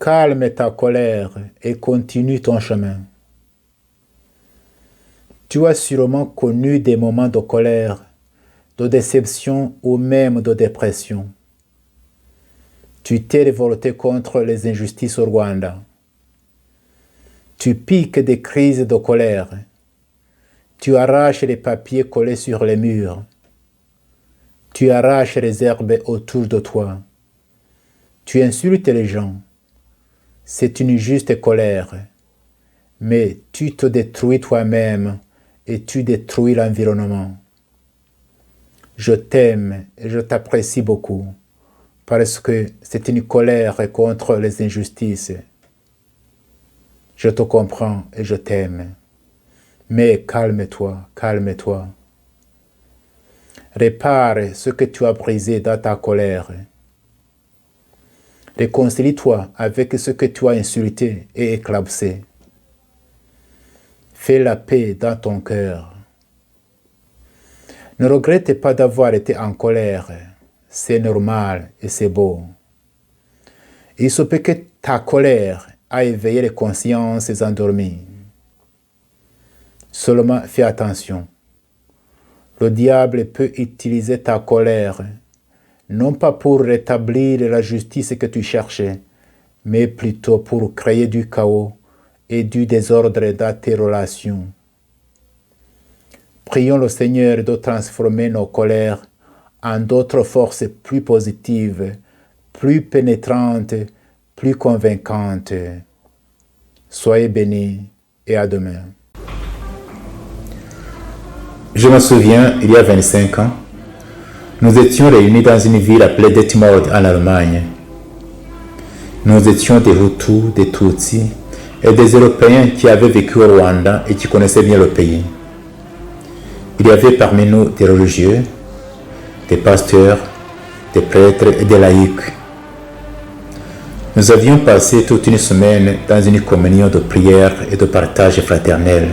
Calme ta colère et continue ton chemin. Tu as sûrement connu des moments de colère, de déception ou même de dépression. Tu t'es révolté contre les injustices au Rwanda. Tu piques des crises de colère. Tu arraches les papiers collés sur les murs. Tu arraches les herbes autour de toi. Tu insultes les gens. C'est une juste colère. Mais tu te détruis toi-même et tu détruis l'environnement. Je t'aime et je t'apprécie beaucoup parce que c'est une colère contre les injustices. Je te comprends et je t'aime. Mais calme-toi, calme-toi. Répare ce que tu as brisé dans ta colère. Réconcilie-toi avec ce que tu as insulté et éclaboussé. Fais la paix dans ton cœur. Ne regrette pas d'avoir été en colère. C'est normal et c'est beau. Il se peut que ta colère a éveillé les consciences endormies. Seulement fais attention. Le diable peut utiliser ta colère, non pas pour rétablir la justice que tu cherchais, mais plutôt pour créer du chaos et du désordre dans tes relations. Prions le Seigneur de transformer nos colères en d'autres forces plus positives, plus pénétrantes, plus convaincantes. Soyez bénis et à demain. Je me souviens, il y a 25 ans, nous étions réunis dans une ville appelée Detmold en Allemagne. Nous étions des Hutus, des Tutsis et des Européens qui avaient vécu au Rwanda et qui connaissaient bien le pays. Il y avait parmi nous des religieux, des pasteurs, des prêtres et des laïcs. Nous avions passé toute une semaine dans une communion de prière et de partage fraternel.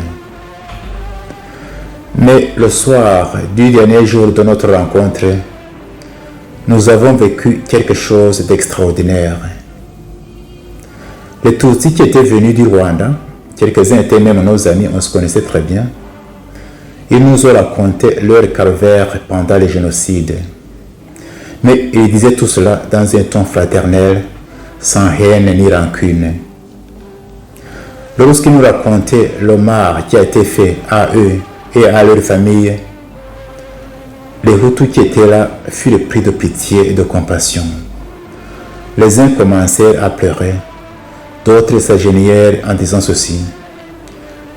Mais le soir du dernier jour de notre rencontre, nous avons vécu quelque chose d'extraordinaire. Les Tutsis qui étaient venus du Rwanda, quelques-uns étaient même nos amis, on se connaissait très bien, ils nous ont raconté leur calvaire pendant les génocides. Mais ils disaient tout cela dans un ton fraternel, sans haine ni rancune. Lorsqu'ils nous racontaient l'hommage qui a été fait à eux et à leur famille, les Hutus qui étaient là furent pris de pitié et de compassion. Les uns commencèrent à pleurer, d'autres s'agenouillèrent en disant ceci: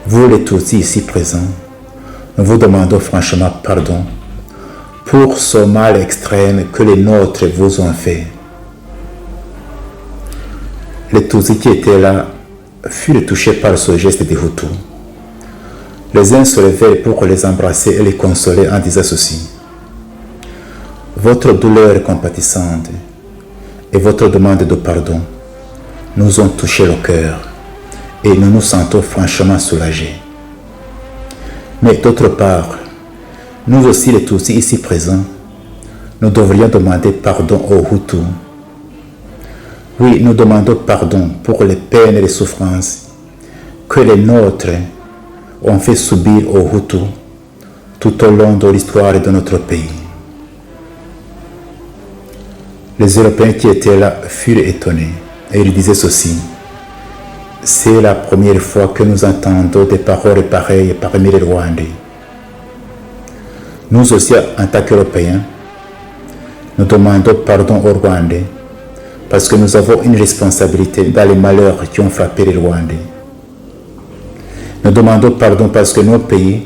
vous les Tutsis ici présents, nous vous demandons franchement pardon pour ce mal extrême que les nôtres vous ont fait. Les Tutsis qui étaient là furent touchés par ce geste des Hutus. Les uns se levèrent pour les embrasser et les consoler en disant ceci: votre douleur compatissante et votre demande de pardon nous ont touché le cœur et nous nous sentons franchement soulagés. Mais d'autre part, nous aussi les Tutsis ici présents, nous devrions demander pardon aux Hutus. Oui, nous demandons pardon pour les peines et les souffrances que les nôtres ont fait subir aux Hutus tout au long de l'histoire de notre pays. Les Européens qui étaient là furent étonnés et ils disaient ceci: c'est la première fois que nous entendons des paroles pareilles parmi les Rwandais. Nous aussi, en tant qu'Européens, nous demandons pardon aux Rwandais parce que nous avons une responsabilité dans les malheurs qui ont frappé les Rwandais. Nous demandons pardon parce que nos pays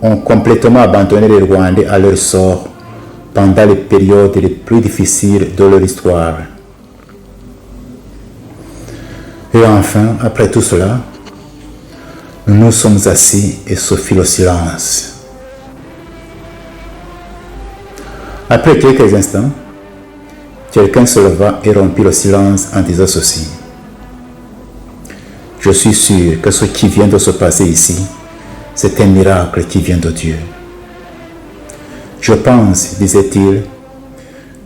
ont complètement abandonné les Rwandais à leur sort pendant les périodes les plus difficiles de leur histoire. Et enfin, après tout cela, nous nous sommes assis et se fit le silence. Après quelques instants, quelqu'un se leva et rompit le silence en disant ceci: je suis sûr que ce qui vient de se passer ici, c'est un miracle qui vient de Dieu. Je pense, disait-il,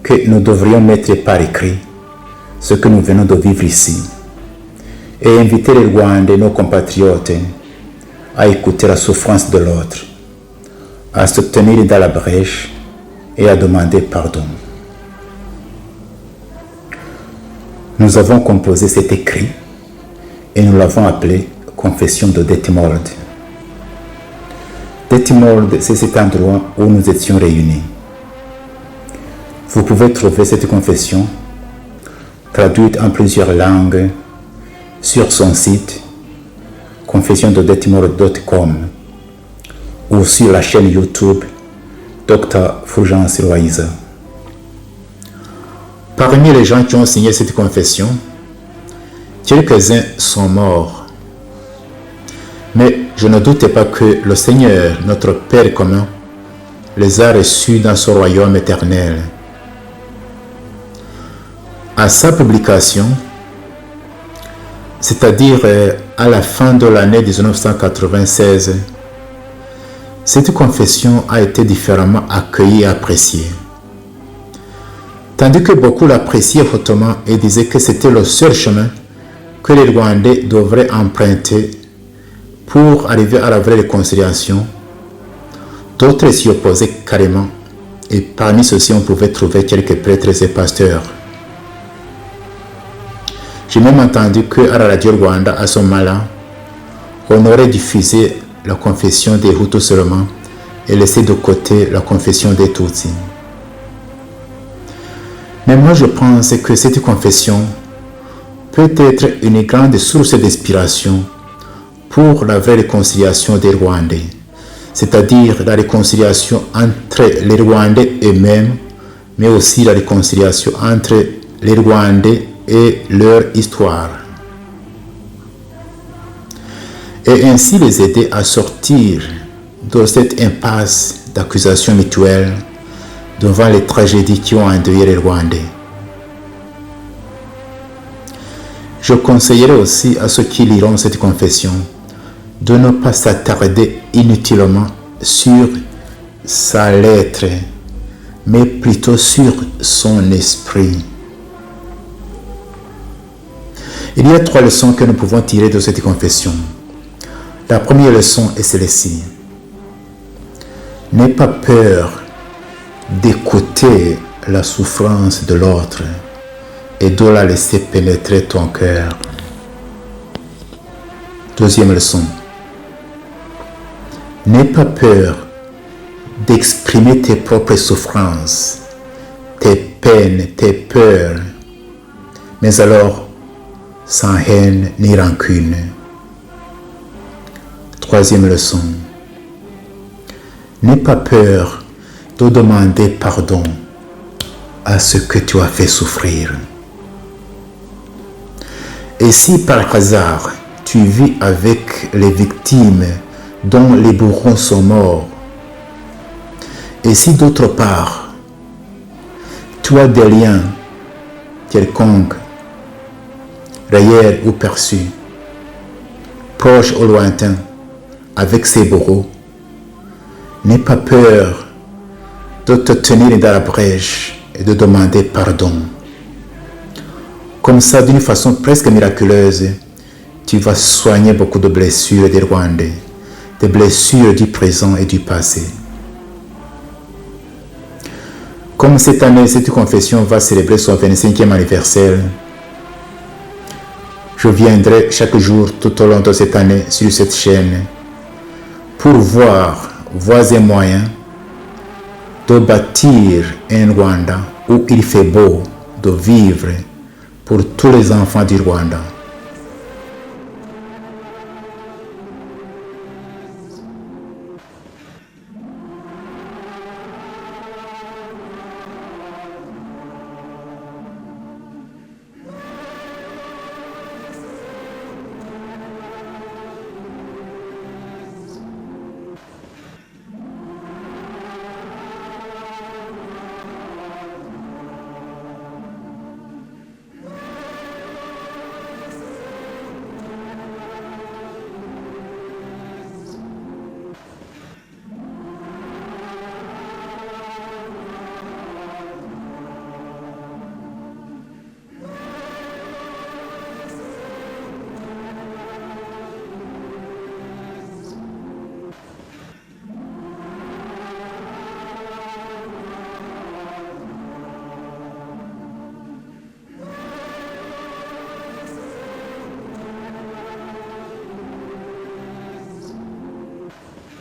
que nous devrions mettre par écrit ce que nous venons de vivre ici et inviter les Rwandais, nos compatriotes, à écouter la souffrance de l'autre, à se tenir dans la brèche et à demander pardon. Nous avons composé cet écrit et nous l'avons appelé Confession de Detmold. Detmold, c'est cet endroit où nous étions réunis. Vous pouvez trouver cette confession traduite en plusieurs langues sur son site confessiondedetmold.com ou sur la chaîne YouTube Dr Fulgence Loïza. Parmi les gens qui ont signé cette confession, quelques-uns sont morts. Mais je ne doute pas que le Seigneur, notre Père commun, les a reçus dans son royaume éternel. À sa publication, c'est-à-dire à la fin de l'année 1996, cette confession a été différemment accueillie et appréciée. Tandis que beaucoup l'appréciaient hautement et disaient que c'était le seul chemin que les Rwandais devraient emprunter pour arriver à la vraie réconciliation, d'autres s'y opposaient carrément, et parmi ceux-ci on pouvait trouver quelques prêtres et pasteurs. J'ai même entendu qu'à la radio Rwanda, à ce moment-là, on aurait diffusé la confession des Hutus seulement et laissé de côté la confession des Tutsis. Mais moi je pense que cette confession peut être une grande source d'inspiration pour la vraie réconciliation des Rwandais, c'est-à-dire la réconciliation entre les Rwandais eux-mêmes, mais aussi la réconciliation entre les Rwandais et leur histoire. Et ainsi les aider à sortir de cette impasse d'accusations mutuelles devant les tragédies qui ont endeuillé les Rwandais. Je conseillerais aussi à ceux qui liront cette confession de ne pas s'attarder inutilement sur sa lettre, mais plutôt sur son esprit. Il y a 3 leçons que nous pouvons tirer de cette confession. La première leçon est celle-ci. N'aie pas peur d'écouter la souffrance de l'autre et de la laisser pénétrer ton cœur. Deuxième leçon. N'aie pas peur d'exprimer tes propres souffrances, tes peines, tes peurs, mais alors sans haine ni rancune. Troisième leçon. N'aie pas peur de demander pardon à ce que tu as fait souffrir. Et si par hasard tu vis avec les victimes dont les bourreaux sont morts, et si d'autre part tu as des liens quelconques, réels ou perçus, proches ou lointains, avec ces bourreaux, n'aie pas peur de te tenir dans la brèche et de demander pardon. Comme ça, d'une façon presque miraculeuse, tu vas soigner beaucoup de blessures des Rwandais, des blessures du présent et du passé. Comme cette année, cette confession va célébrer son 25e anniversaire, je viendrai chaque jour tout au long de cette année sur cette chaîne pour voir voies et moyens de bâtir un Rwanda où il fait beau de vivre pour tous les enfants du Rwanda.